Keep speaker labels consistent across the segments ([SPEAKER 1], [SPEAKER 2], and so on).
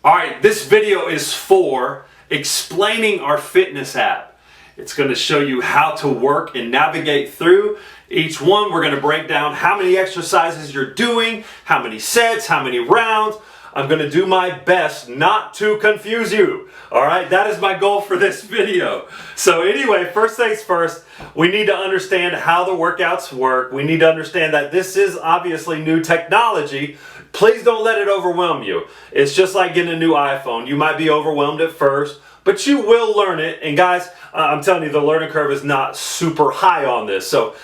[SPEAKER 1] Alright, this video is for explaining our fitness app. It's going to show you how to work and navigate through each one. We're going to break down how many exercises you're doing, how many sets, how many rounds. I'm going to do my best not to confuse you. Alright, that is my goal for this video. So anyway, first things first, we need to understand how the workouts work. We need to understand that this is obviously new technology. Please don't let it overwhelm you. It's just like getting a new iPhone. You might be overwhelmed at first, but you will learn it. And guys, I'm telling you, the learning curve is not super high on this. So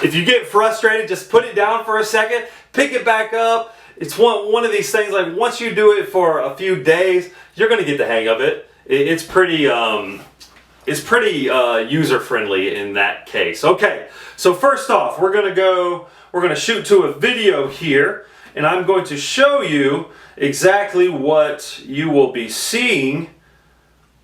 [SPEAKER 1] if you get frustrated, just put it down for a second, pick it back up. It's one of these things, like once you do it for a few days, you're going to get the hang of it. It's pretty user-friendly in that case. Okay, so first off, we're going to shoot to a video here, and I'm going to show you exactly what you will be seeing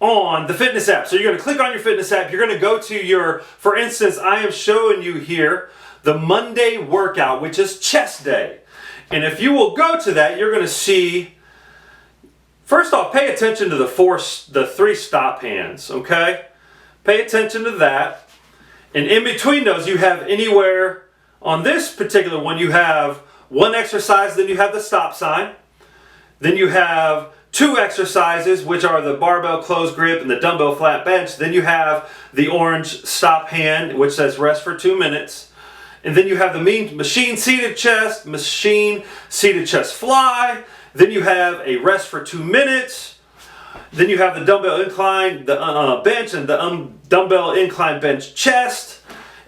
[SPEAKER 1] on the fitness app. So you're going to click on your fitness app. You're going to go to your, for instance, I am showing you here the Monday workout, which is chest day. And if you will go to that, you're going to see, first off, pay attention to the three stop hands, okay? Pay attention to that. And in between those, you have anywhere, on this particular one, you have one exercise, then you have the stop sign. Then you have two exercises, which are the barbell close grip and the dumbbell flat bench. Then you have the orange stop hand, which says rest for 2 minutes. And then you have the machine seated chest fly. Then you have a rest for 2 minutes. Then you have the dumbbell incline, the bench, and the dumbbell incline bench chest.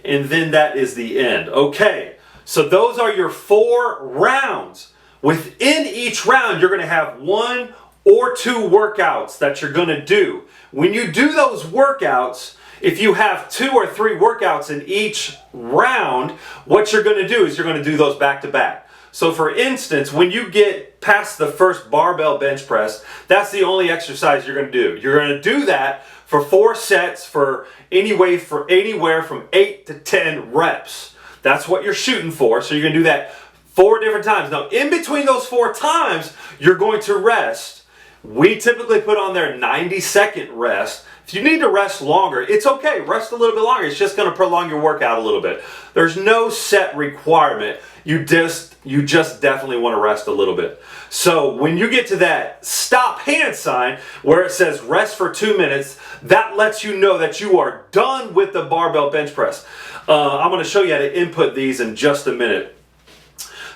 [SPEAKER 1] And then that is the end. Okay, so those are your 4 rounds. Within each round, you're going to have 1 or 2 workouts that you're going to do. When you do those workouts, if you have 2 or 3 workouts in each round, what you're going to do is you're going to do those back to back. So for instance, when you get past the first barbell bench press, that's the only exercise you're going to do. You're going to do that for 4 sets for anywhere from 8 to 10 reps. That's what you're shooting for. So you're going to do that 4 different times. Now, in between those 4 times, you're going to rest. We typically put on there 90-second rest. If you need to rest longer, it's okay. Rest a little bit longer. It's just going to prolong your workout a little bit. There's no set requirement. You just definitely want to rest a little bit. So when you get to that stop hand sign where it says rest for 2 minutes, that lets you know that you are done with the barbell bench press. I'm going to show you how to input these in just a minute.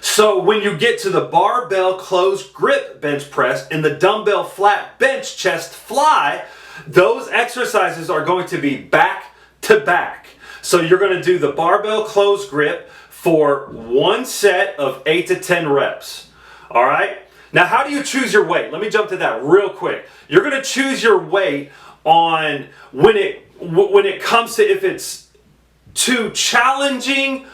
[SPEAKER 1] So when you get to the barbell close grip bench press and the dumbbell flat bench chest fly, those exercises are going to be back to back. So you're going to do the barbell close grip for 1 set of 8 to 10 reps. All right? Now, how do you choose your weight? Let me jump to that real quick. You're going to choose your weight on when it comes to if it's too challenging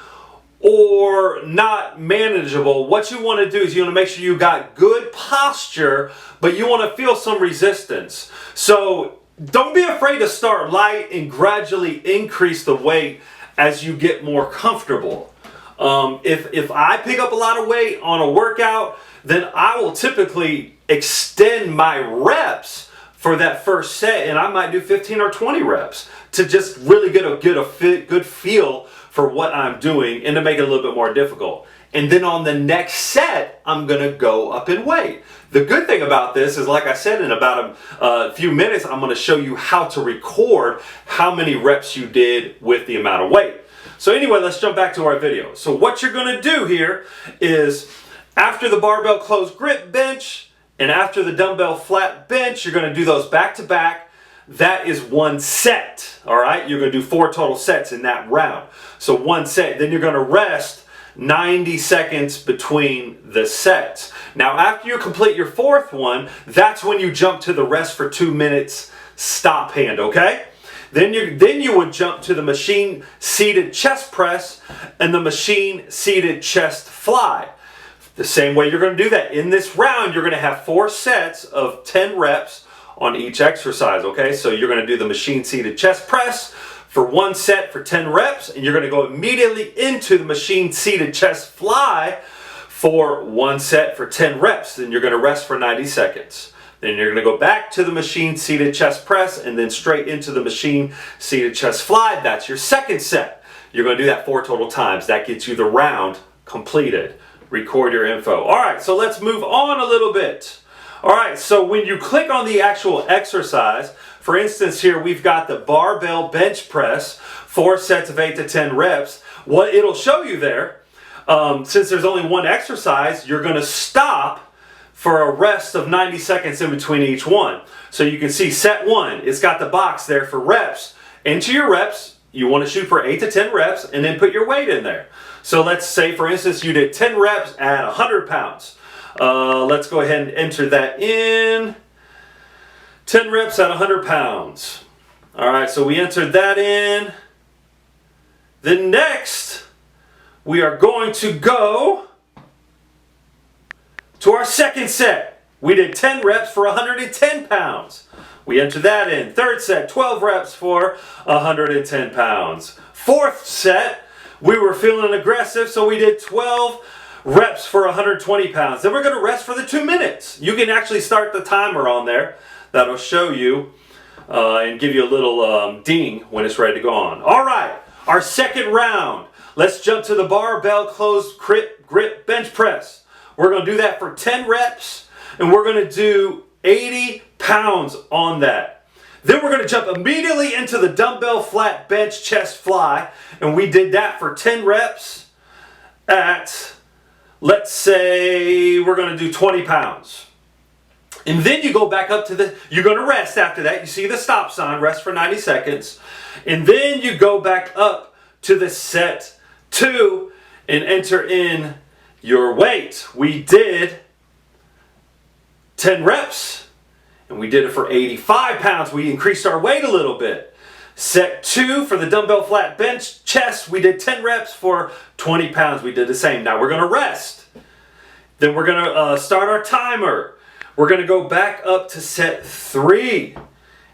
[SPEAKER 1] or not manageable. What you want to do is you want to make sure you got good posture, but you want to feel some resistance. So don't be afraid to start light and gradually increase the weight as you get more comfortable. If I pick up a lot of weight on a workout, then I will typically extend my reps for that first set, and I might do 15 or 20 reps to just really get a good feel for what I'm doing and to make it a little bit more difficult. And then on the next set, I'm going to go up in weight. The good thing about this is, like I said, in about a few minutes, I'm going to show you how to record how many reps you did with the amount of weight. So anyway, let's jump back to our video. So what you're going to do here is after the barbell close grip bench and after the dumbbell flat bench, you're going to do those back to back. That is 1 set, all right? You're going to do 4 total sets in that round. So 1 set, then you're going to rest 90 seconds between the sets. Now, after you complete your 4th one, that's when you jump to the rest for 2 minutes stop hand, okay? Then you would jump to the machine seated chest press and the machine seated chest fly. The same way you're going to do that. In this round, you're going to have 4 sets of 10 reps on each exercise, okay? So you're going to do the machine seated chest press for 1 set for 10 reps, and you're going to go immediately into the machine seated chest fly for 1 set for 10 reps. Then you're going to rest for 90 seconds. Then you're going to go back to the machine seated chest press and then straight into the machine seated chest fly. That's your second set. You're going to do that 4 total times. That gets you the round completed. Record your info. All right, so let's move on a little bit. All right, so when you click on the actual exercise, for instance here we've got the barbell bench press, 4 sets of 8 to 10 reps. What it'll show you there, since there's only one exercise, you're going to stop for a rest of 90 seconds in between each one. So you can see set 1, it's got the box there for reps. Enter your reps, you want to shoot for 8 to 10 reps, and then put your weight in there. So let's say, for instance, you did 10 reps at 100 pounds. Let's go ahead and enter that in. 10 reps at 100 pounds. All right, so we entered that in. Then next, we are going to go to our second set. We did 10 reps for 110 pounds. We entered that in. Third set, 12 reps for 110 pounds. Fourth set, we were feeling aggressive, so we did 12 reps for 120 pounds. Then we're going to rest for the 2 minutes. You can actually start the timer on there. That'll show you and give you a little ding when it's ready to go on. All right, our second round. Let's jump to the barbell closed grip bench press. We're going to do that for 10 reps, and we're going to do 80 pounds on that. Then we're going to jump immediately into the dumbbell flat bench chest fly, and we did that for 10 reps at, let's say, we're going to do 20 pounds. And then you go back up to you're going to rest after that. You see the stop sign, rest for 90 seconds. And then you go back up to the set 2 and enter in your weight. We did 10 reps and we did it for 85 pounds. We increased our weight a little bit. Set 2 for the dumbbell flat bench chest, we did 10 reps for 20 pounds. We did the same. Now we're going to rest. Then we're going to start our timer. We're going to go back up to set 3.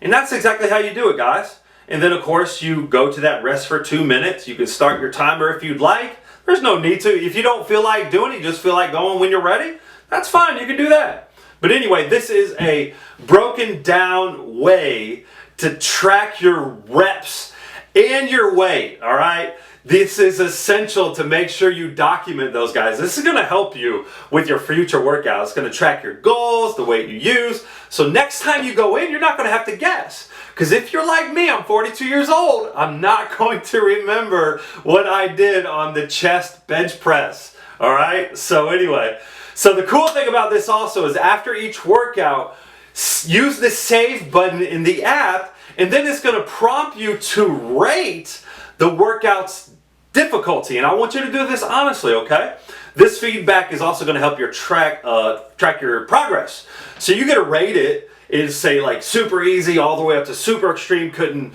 [SPEAKER 1] And that's exactly how you do it, guys. And then of course you go to that rest for 2 minutes. You can start your timer if you'd like. There's no need to. If you don't feel like doing it, you just feel like going when you're ready, that's fine. You can do that. But anyway, this is a broken down way to track your reps and your weight, all right? This is essential to make sure you document those, guys. This is going to help you with your future workouts. It's going to track your goals, the weight you use. So next time you go in, you're not going to have to guess. Because if you're like me, I'm 42 years old, I'm not going to remember what I did on the chest bench press. All right? So anyway, so the cool thing about this also is after each workout, use the save button in the app, and then it's going to prompt you to rate the workout's difficulty. And I want you to do this honestly, okay? This feedback is also going to help you track your progress. So you get to rate it. Is say like super easy all the way up to super extreme, couldn't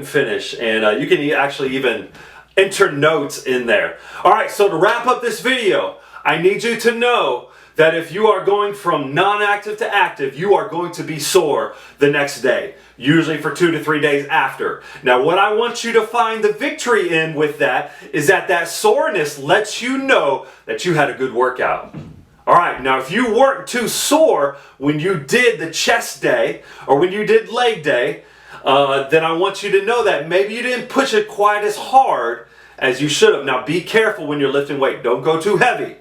[SPEAKER 1] finish. And you can actually even enter notes in there. All right, so to wrap up this video, I need you to know that if you are going from non-active to active, you are going to be sore the next day, usually for 2 to 3 days after. Now, what I want you to find the victory in with that is that soreness lets you know that you had a good workout. All right, now if you weren't too sore when you did the chest day or when you did leg day, then I want you to know that maybe you didn't push it quite as hard as you should have. Now be careful when you're lifting weight. Don't go too heavy.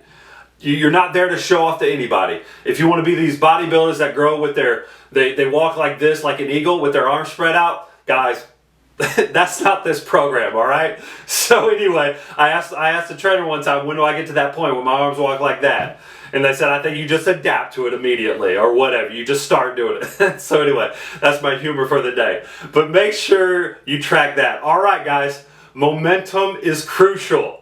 [SPEAKER 1] You're not there to show off to anybody. If you want to be these bodybuilders that grow with they walk like this, like an eagle with their arms spread out, guys, that's not this program, all right? So anyway, I asked the trainer one time, when do I get to that point where my arms walk like that? And they said, I think you just adapt to it immediately or whatever. You just start doing it. So anyway, that's my humor for the day. But make sure you track that. All right, guys, momentum is crucial.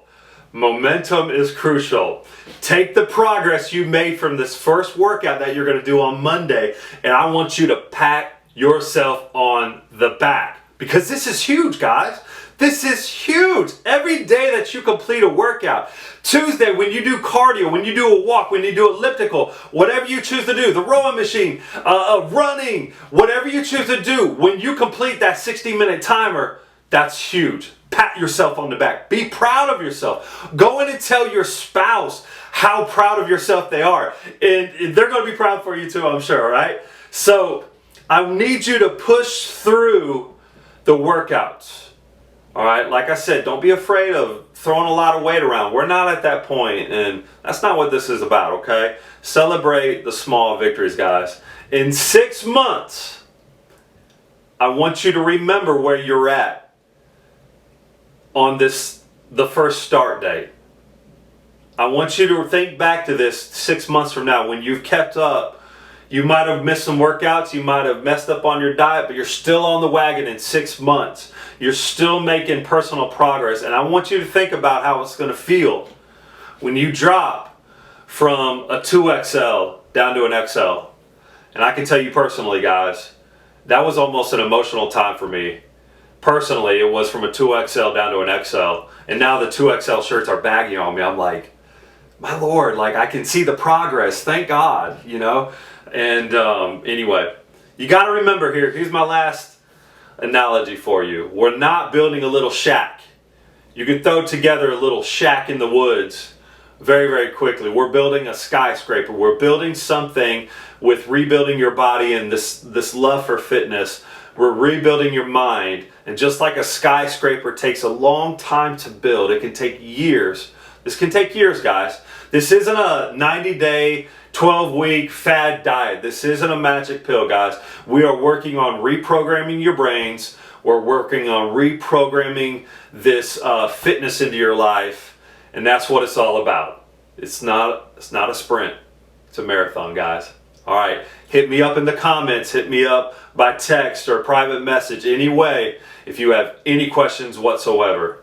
[SPEAKER 1] Momentum is crucial. Take the progress you made from this first workout that you're going to do on Monday, and I want you to pat yourself on the back. Because this is huge, guys. This is huge. Every day that you complete a workout, Tuesday when you do cardio, when you do a walk, when you do elliptical, whatever you choose to do, the rowing machine, running, whatever you choose to do, when you complete that 60-minute timer, that's huge. Pat yourself on the back. Be proud of yourself. Go in and tell your spouse how proud of yourself they are. And they're going to be proud for you too, I'm sure, right? So I need you to push through the workouts. All right, like I said, don't be afraid of throwing a lot of weight around. We're not at that point, and that's not what this is about, okay? Celebrate the small victories, guys. In 6 months, I want you to remember where you're at on the first start date. I want you to think back to this 6 months from now when you've kept up. You might have missed some workouts, you might have messed up on your diet, but you're still on the wagon in 6 months. You're still making personal progress. And I want you to think about how it's going to feel when you drop from a 2XL down to an XL. And I can tell you personally, guys, that was almost an emotional time for me. Personally, it was from a 2XL down to an XL. And now the 2XL shirts are baggy on me. I'm like, my Lord, like I can see the progress. Thank God, you know. And anyway, you got to remember here's my last analogy for you. We're not building a little shack. You can throw together a little shack in the woods very, very quickly. We're building a skyscraper. We're building something with rebuilding your body and this love for fitness. We're rebuilding your mind. And just like a skyscraper takes a long time to build, it can take years. This can take years, guys. This isn't a 90-day, 12-week fad diet. This isn't a magic pill, guys. We are working on reprogramming your brains. We're working on reprogramming this fitness into your life. And that's what it's all about. It's not a sprint. It's a marathon, guys. All right. Hit me up in the comments. Hit me up by text or private message. Any way if you have any questions whatsoever.